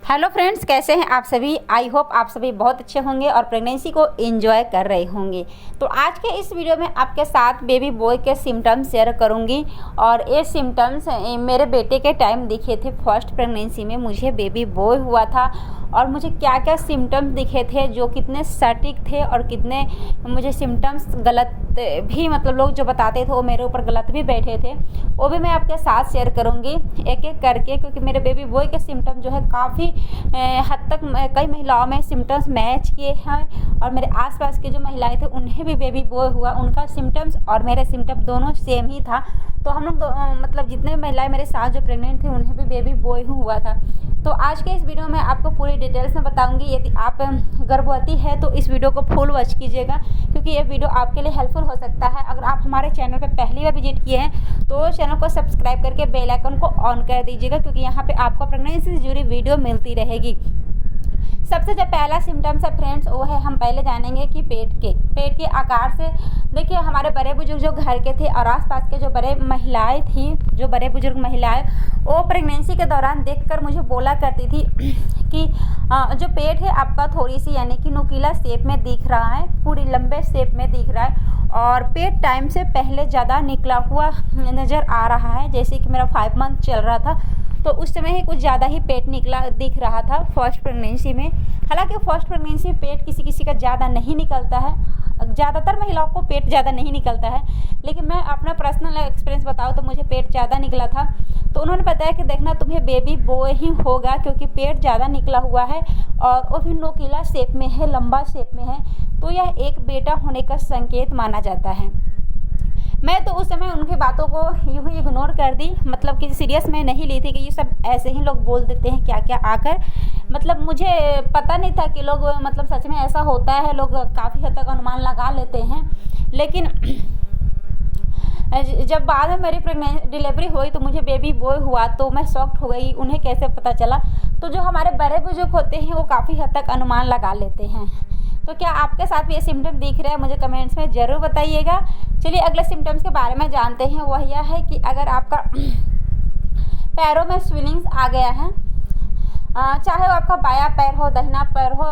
Hello friends, कैसे हैं आप सभी। आई होप आप सभी बहुत अच्छे होंगे और प्रेगनेंसी को एंजॉय कर रहे होंगे। तो आज के इस वीडियो में आपके साथ बेबी बॉय के सिम्टम्स शेयर करूंगी और ये सिम्टम्स मेरे बेटे के टाइम दिखे थे। फर्स्ट प्रेगनेंसी में मुझे बेबी बॉय हुआ था और मुझे क्या क्या सिम्टम्स दिखे थे, जो कितने सटीक थे और कितने मुझे सिम्टम्स गलत भी, मतलब लोग जो बताते थे वो मेरे ऊपर गलत भी बैठे थे, वो भी मैं आपके साथ शेयर करूंगी एक एक करके। क्योंकि मेरे बेबी बॉय के सिम्टम जो है काफ़ी हद तक कई महिलाओं में सिम्टम्स मैच किए हैं और मेरे आसपास की जो महिलाएं थे उन्हें भी बेबी बॉय हुआ। उनका सिम्टम्स और मेरे सिम्टम दोनों सेम ही था। तो हम लोग मतलब जितने महिलाएं मेरे साथ जो प्रेग्नेंट थी उन्हें भी बेबी बॉय हुआ था। तो आज के इस वीडियो में आपको पूरी डिटेल्स में बताऊंगी। यदि आप गर्भवती है तो इस वीडियो को फुल वॉच कीजिएगा, क्योंकि ये वीडियो आपके लिए हेल्पफुल हो सकता है। अगर आप हमारे चैनल पर पहली बार विजिट किए हैं तो चैनल को सब्सक्राइब करके बेल आइकन को ऑन कर दीजिएगा, क्योंकि यहाँ पे आपको प्रेगनेंसी से जुड़ी वीडियो मिलती रहेगी। सबसे जो पहला सिम्टम्स है फ्रेंड्स, वो है, हम पहले जानेंगे कि पेट के आकार से। देखिए, हमारे बड़े बुजुर्ग जो घर के थे और आसपास के जो बड़े महिलाएं थी, जो बड़े बुजुर्ग महिलाएं, वो प्रेगनेंसी के दौरान देखकर मुझे बोला करती थी कि जो पेट है आपका थोड़ी सी यानी कि नुकीला शेप में दिख रहा है, पूरी लंबे शेप में दिख रहा है और पेट टाइम से पहले ज़्यादा निकला हुआ नज़र आ रहा है। जैसे कि मेरा 5 मंथ चल रहा था तो उस समय ही कुछ ज़्यादा ही पेट निकला दिख रहा था फर्स्ट प्रेगनेंसी में। हालांकि फर्स्ट प्रेगनेंसी में पेट किसी किसी का ज़्यादा नहीं निकलता है, ज़्यादातर महिलाओं को पेट ज़्यादा नहीं निकलता है, लेकिन मैं अपना पर्सनल एक्सपीरियंस बताऊँ तो मुझे पेट ज़्यादा निकला था। तो उन्होंने बताया कि देखना तुम्हें बेबी बॉय ही होगा, क्योंकि पेट ज़्यादा निकला हुआ है और वो भी नोकीला शेप में है, लंबा शेप में है, तो यह एक बेटा होने का संकेत माना जाता है। मैं तो उस समय उनकी बातों को यूँ ही इग्नोर कर दी, मतलब कि सीरियस में नहीं ली थी कि ये सब ऐसे ही लोग बोल देते हैं क्या क्या आकर। मतलब मुझे पता नहीं था कि लोग, मतलब सच में ऐसा होता है, लोग काफ़ी हद तक अनुमान लगा लेते हैं। लेकिन जब बाद में मेरी डिलीवरी हुई तो मुझे बेबी बॉय हुआ तो मैं शॉक्ड हो गई, उन्हें कैसे पता चला। तो जो हमारे बड़े बुजुर्ग होते हैं वो काफ़ी हद तक अनुमान लगा लेते हैं। तो क्या आपके साथ भी ये सिम्टम दिख रहे हैं, मुझे कमेंट्स में ज़रूर बताइएगा। चलिए अगले सिम्टम्स के बारे में जानते हैं। वह यह है कि अगर आपका पैरों में स्वेलिंग्स आ गया है, चाहे वो आपका बायां पैर हो, दाहिना पैर हो,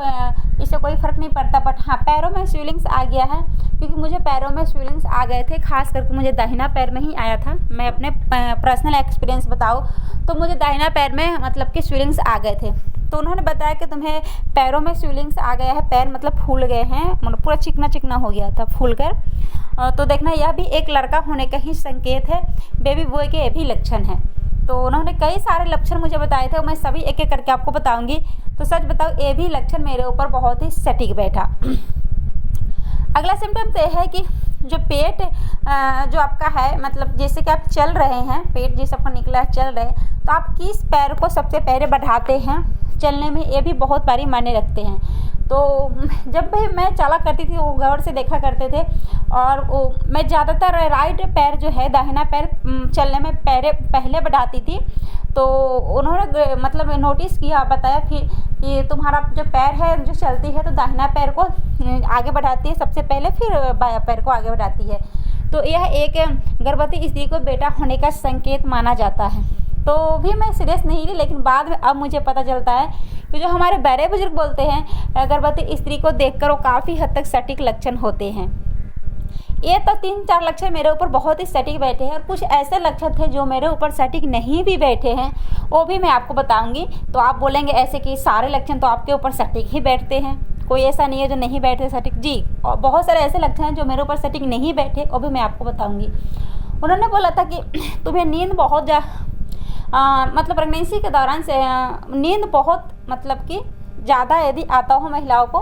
इससे कोई फ़र्क नहीं पड़ता, बट हाँ पैरों में स्वेलिंग्स आ गया है। क्योंकि मुझे पैरों में स्वेलिंग्स आ गए थे, खास करके मुझे दाहिना पैर में ही आया था। मैं अपने पर्सनल एक्सपीरियंस बताऊँ तो मुझे दाहिना पैर में मतलब कि स्वेलिंग्स आ गए थे। तो उन्होंने बताया कि तुम्हें पैरों में स्वेलिंग्स आ गया है, पैर मतलब फूल गए हैं, मतलब पूरा चिकना चिकना हो गया था फूल कर। तो देखना यह भी एक लड़का होने का ही संकेत है, बेबी बॉय के ये भी लक्षण हैं। तो उन्होंने कई सारे लक्षण मुझे बताए थे, मैं सभी एक एक करके आपको बताऊंगी। तो सच बताओ, ये भी लक्षण मेरे ऊपर बहुत ही सटीक बैठा। अगला सिम्टम तो यह है कि जो पेट जो आपका है, मतलब जैसे कि आप चल रहे हैं, पेट जैसे आपका निकला है, चल रहे हैं, तो आप किस पैर को सबसे पहले बढ़ाते हैं चलने में, ये भी बहुत बारी मायने रखते हैं। तो जब भी मैं चला करती थी वो गौर से देखा करते थे और वो मैं ज़्यादातर राइट पैर जो है, दाहिना पैर चलने में पहले बढ़ाती थी। तो उन्होंने मतलब नोटिस किया, बताया फिर कि तुम्हारा जो पैर है जो चलती है तो दाहिना पैर को आगे बढ़ाती है सबसे पहले, फिर बायां पैर को आगे बढ़ाती है। तो यह एक गर्भवती स्त्री को बेटा होने का संकेत माना जाता है। तो भी मैं सीरियस नहीं ली, लेकिन बाद में अब मुझे पता चलता है कि जो हमारे बड़े बुजुर्ग बोलते हैं गर्भवती स्त्री को देखकर वो काफ़ी हद तक सटीक लक्षण होते हैं। ये तो 3-4 लक्षण मेरे ऊपर बहुत ही सटीक बैठे हैं और कुछ ऐसे लक्षण थे जो मेरे ऊपर सटीक नहीं भी बैठे हैं, वो भी मैं आपको बताऊंगी। तो आप बोलेंगे ऐसे कि सारे लक्षण तो आपके ऊपर सटीक ही बैठते हैं, कोई ऐसा नहीं है जो नहीं बैठते सटीक। जी, और बहुत सारे ऐसे लक्षण हैं जो मेरे ऊपर सटीक नहीं बैठे, वो भी मैं आपको बताऊँगी। उन्होंने बोला था कि तुम्हें नींद बहुत मतलब प्रेगनेंसी के दौरान से नींद बहुत मतलब कि ज़्यादा यदि आता हो महिलाओं को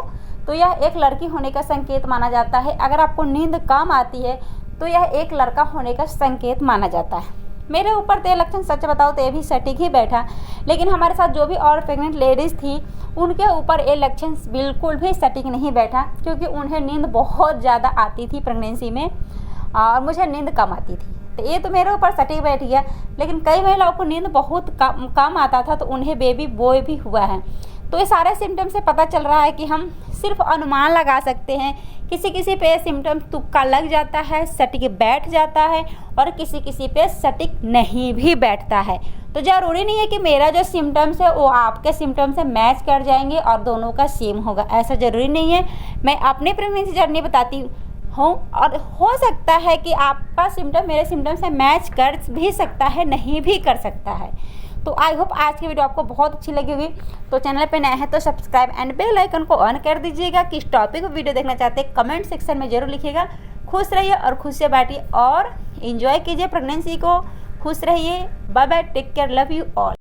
तो यह एक लड़की होने का संकेत माना जाता है। अगर आपको नींद कम आती है तो यह एक लड़का होने का संकेत माना जाता है। मेरे ऊपर तो ये लक्षण सच बताओ तो ये भी सटीक ही बैठा, लेकिन हमारे साथ जो भी और प्रेग्नेंट लेडीज़ थी उनके ऊपर ये लक्षण बिल्कुल भी सटीक नहीं बैठा, क्योंकि उन्हें नींद बहुत ज़्यादा आती थी प्रेगनेंसी में और मुझे नींद कम आती थी। तो ये तो मेरे ऊपर सटीक बैठ गया। लेकिन कई महिलाओं को नींद बहुत कम आता था तो उन्हें बेबी बॉय भी हुआ है। तो ये सारे सिम्टम से पता चल रहा है कि हम सिर्फ अनुमान लगा सकते हैं। किसी किसी पे सिम्टम तुक्का लग जाता है, सटीक बैठ जाता है और किसी किसी पे सटीक नहीं भी बैठता है। तो ज़रूरी नहीं है कि मेरा जो सिम्टम्स है वो आपके सिम्टम्स से मैच कर जाएंगे और दोनों का सेम होगा, ऐसा ज़रूरी नहीं है। मैं अपनी प्रेगनेंसी जर्नी बताती हूँ और हो सकता है कि आपका सिम्टम मेरे सिम्टम से मैच कर भी सकता है, नहीं भी कर सकता है। तो आई होप आज की वीडियो आपको बहुत अच्छी लगी होगी। तो चैनल पे नए हैं तो सब्सक्राइब एंड बेल आइकन को ऑन कर दीजिएगा। किस टॉपिक पर वीडियो देखना चाहते हैं कमेंट सेक्शन में ज़रूर लिखिएगा। खुश रहिए और खुशियाँ बांटिए और इन्जॉय कीजिए प्रेगनेंसी को। खुश रहिए। Bye bye, take care, love you all.